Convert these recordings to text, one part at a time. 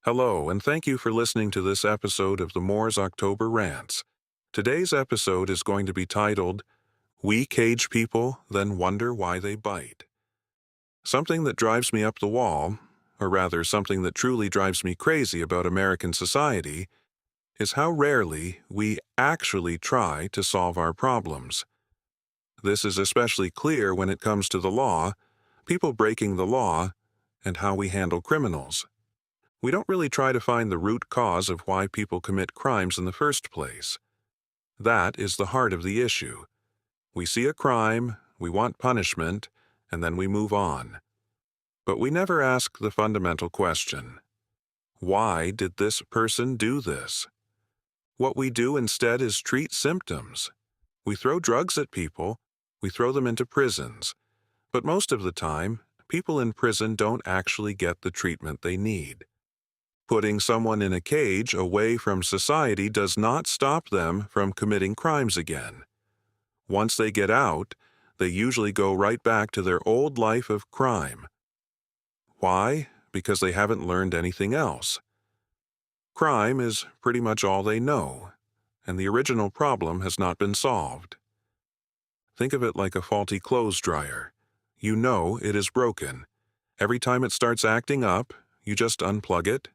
Hello, and thank you for listening to this episode of the Moore's October Rants. Today's episode is going to be titled, We Cage People, Then Wonder Why They Bite. Something that drives me up the wall, or rather something that truly drives me crazy about American society, is how rarely we actually try to solve our problems. This is especially clear when it comes to the law, people breaking the law, and how we handle criminals. We don't really try to find the root cause of why people commit crimes in the first place. That is the heart of the issue. We see a crime, we want punishment, and then we move on. But we never ask the fundamental question. Why did this person do this? What we do instead is treat symptoms. We throw drugs at people, we throw them into prisons. But most of the time, people in prison don't actually get the treatment they need. Putting someone in a cage away from society does not stop them from committing crimes again. Once they get out, they usually go right back to their old life of crime. Why? Because they haven't learned anything else. Crime is pretty much all they know, and the original problem has not been solved. Think of it like a faulty clothes dryer. You know it is broken. Every time it starts acting up, you just unplug it.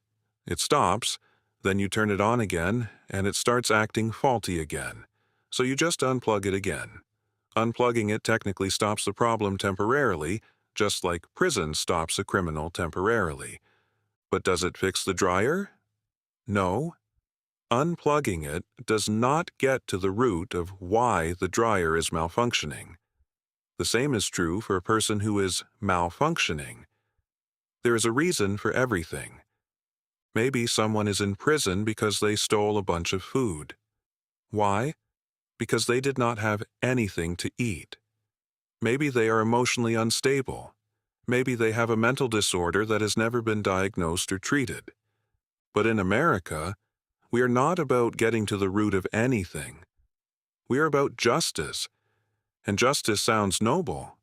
It stops, then you turn it on again, and it starts acting faulty again. So you just unplug it again. Unplugging it technically stops the problem temporarily, just like prison stops a criminal temporarily. But does it fix the dryer? No. Unplugging it does not get to the root of why the dryer is malfunctioning. The same is true for a person who is malfunctioning. There is a reason for everything. Maybe someone is in prison because they stole a bunch of food. Why? Because they did not have anything to eat. Maybe they are emotionally unstable. Maybe they have a mental disorder that has never been diagnosed or treated. But in America, we are not about getting to the root of anything. We are about justice. And justice sounds noble,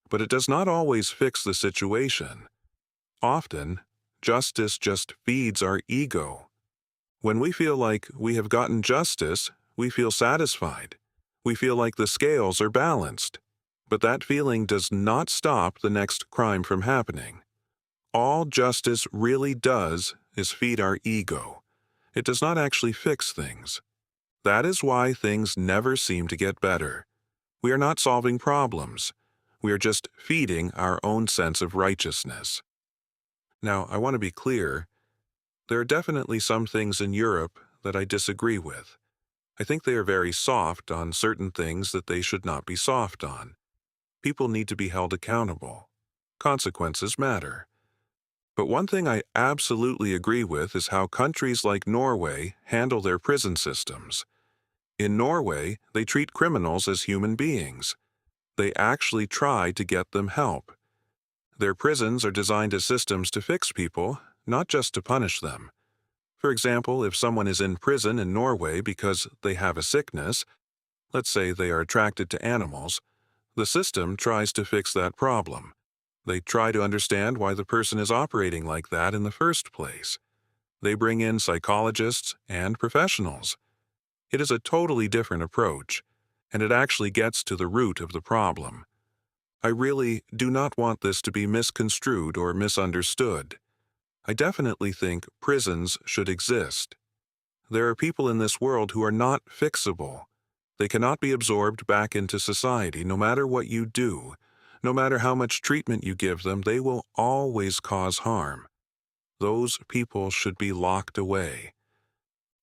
but it does not always fix the situation. Often, justice just feeds our ego. When we feel like we have gotten justice, we feel satisfied. We feel like the scales are balanced. But that feeling does not stop the next crime from happening. All justice really does is feed our ego. It does not actually fix things. That is why things never seem to get better. We are not solving problems. We are just feeding our own sense of righteousness. Now, I want to be clear, there are definitely some things in Europe that I disagree with. I think they are very soft on certain things that they should not be soft on. People need to be held accountable. Consequences matter. But one thing I absolutely agree with is how countries like Norway handle their prison systems. In Norway, they treat criminals as human beings. They actually try to get them help. Their prisons are designed as systems to fix people, not just to punish them. For example, if someone is in prison in Norway because they have a sickness, let's say they are attracted to animals, the system tries to fix that problem. They try to understand why the person is operating like that in the first place. They bring in psychologists and professionals. It is a totally different approach, and it actually gets to the root of the problem. I really do not want this to be misconstrued or misunderstood. I definitely think prisons should exist. There are people in this world who are not fixable. They cannot be absorbed back into society no matter what you do. No matter how much treatment you give them, they will always cause harm. Those people should be locked away.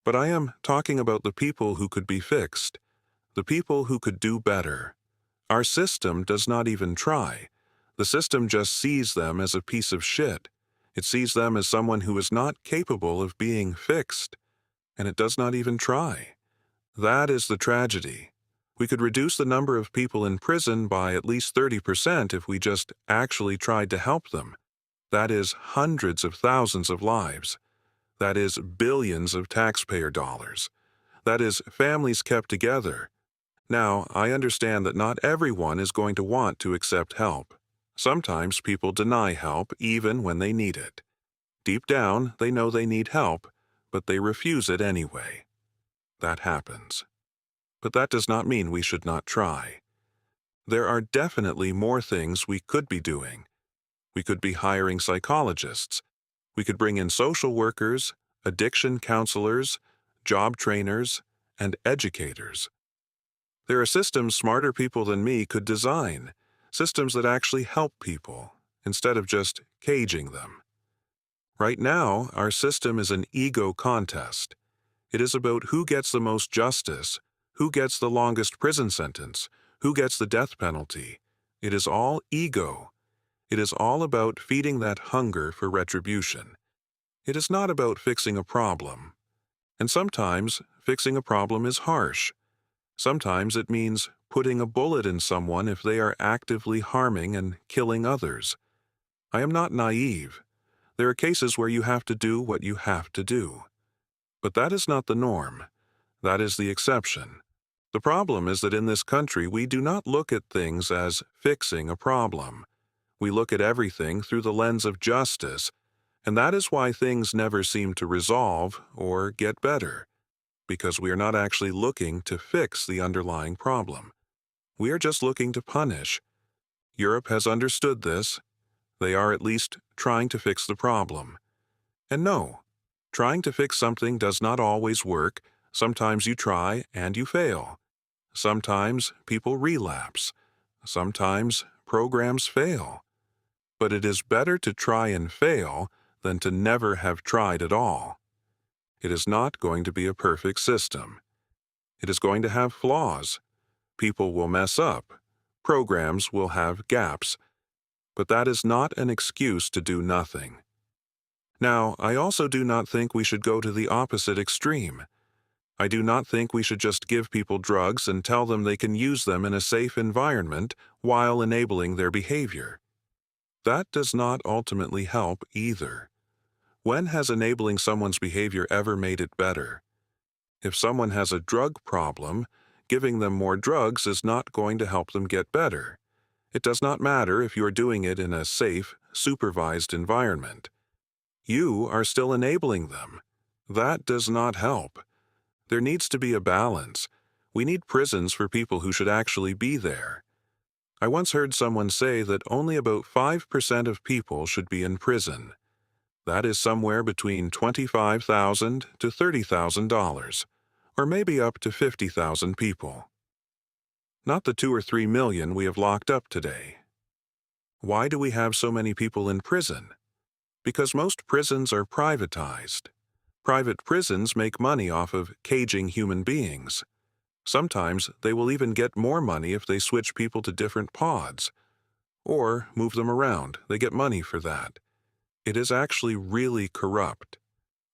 But I am talking about the people who could be fixed, the people who could do better. Our system does not even try. The system just sees them as a piece of shit. It sees them as someone who is not capable of being fixed, and it does not even try. That is the tragedy. We could reduce the number of people in prison by at least 30% if we just actually tried to help them. That is hundreds of thousands of lives. That is billions of taxpayer dollars. That is families kept together. Now, I understand that not everyone is going to want to accept help. Sometimes people deny help even when they need it. Deep down, they know they need help, but they refuse it anyway. That happens. But that does not mean we should not try. There are definitely more things we could be doing. We could be hiring psychologists. We could bring in social workers, addiction counselors, job trainers, and educators. There are systems smarter people than me could design, systems that actually help people, instead of just caging them. Right now, our system is an ego contest. It is about who gets the most justice, who gets the longest prison sentence, who gets the death penalty. It is all ego. It is all about feeding that hunger for retribution. It is not about fixing a problem. And sometimes, fixing a problem is harsh. Sometimes it means putting a bullet in someone if they are actively harming and killing others. I am not naive. There are cases where you have to do what you have to do. But that is not the norm. That is the exception. The problem is that in this country we do not look at things as fixing a problem. We look at everything through the lens of justice, and that is why things never seem to resolve or get better, because we are not actually looking to fix the underlying problem. We are just looking to punish. Europe has understood this. They are at least trying to fix the problem. And no, trying to fix something does not always work. Sometimes you try and you fail. Sometimes people relapse. Sometimes programs fail. But it is better to try and fail than to never have tried at all. It is not going to be a perfect system. It is going to have flaws. People will mess up. Programs will have gaps. But that is not an excuse to do nothing. Now, I also do not think we should go to the opposite extreme. I do not think we should just give people drugs and tell them they can use them in a safe environment while enabling their behavior. That does not ultimately help either. When has enabling someone's behavior ever made it better? If someone has a drug problem, giving them more drugs is not going to help them get better. It does not matter if you are doing it in a safe, supervised environment. You are still enabling them. That does not help. There needs to be a balance. We need prisons for people who should actually be there. I once heard someone say that only about 5% of people should be in prison. That is somewhere between $25,000 to $30,000, or maybe up to 50,000 people. Not the 2 or 3 million we have locked up today. Why do we have so many people in prison? Because most prisons are privatized. Private prisons make money off of caging human beings. Sometimes they will even get more money if they switch people to different pods, or move them around. They get money for that. It is actually really corrupt.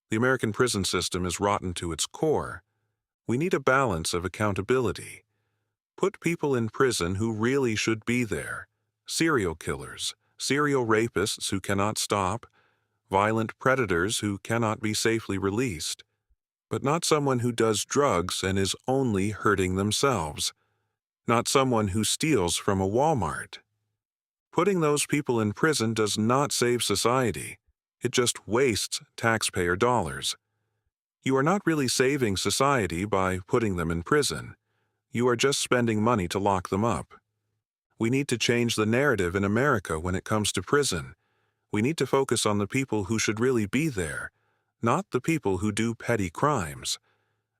The American prison system is rotten to its core. We need a balance of accountability. Put people in prison who really should be there. Serial killers, serial rapists who cannot stop, violent predators who cannot be safely released. But not someone who does drugs and is only hurting themselves. Not someone who steals from a Walmart. Putting those people in prison does not save society. It just wastes taxpayer dollars. You are not really saving society by putting them in prison. You are just spending money to lock them up. We need to change the narrative in America when it comes to prison. We need to focus on the people who should really be there, not the people who do petty crimes.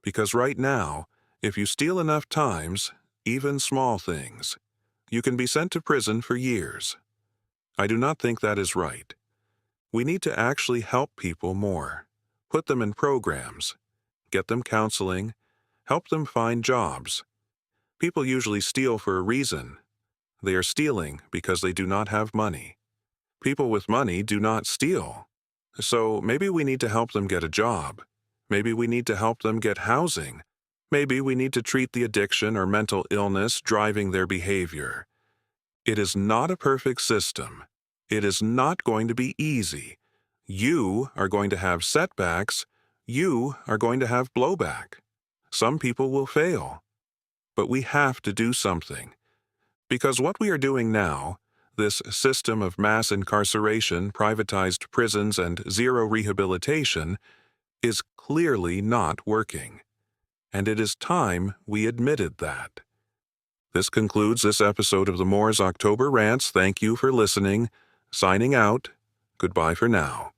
Because right now, if you steal enough times, even small things, you can be sent to prison for years. I do not think that is right. We need to actually help people more. Put them in programs. Get them counseling. Help them find jobs. People usually steal for a reason. They are stealing because they do not have money. People with money do not steal. So maybe we need to help them get a job. Maybe we need to help them get housing. Maybe we need to treat the addiction or mental illness driving their behavior. It is not a perfect system. It is not going to be easy. You are going to have setbacks. You are going to have blowback. Some people will fail. But we have to do something. Because what we are doing now, this system of mass incarceration, privatized prisons, and zero rehabilitation is clearly not working. And it is time we admitted that. This concludes this episode of the Moors October Rants. Thank you for listening. Signing out. Goodbye for now.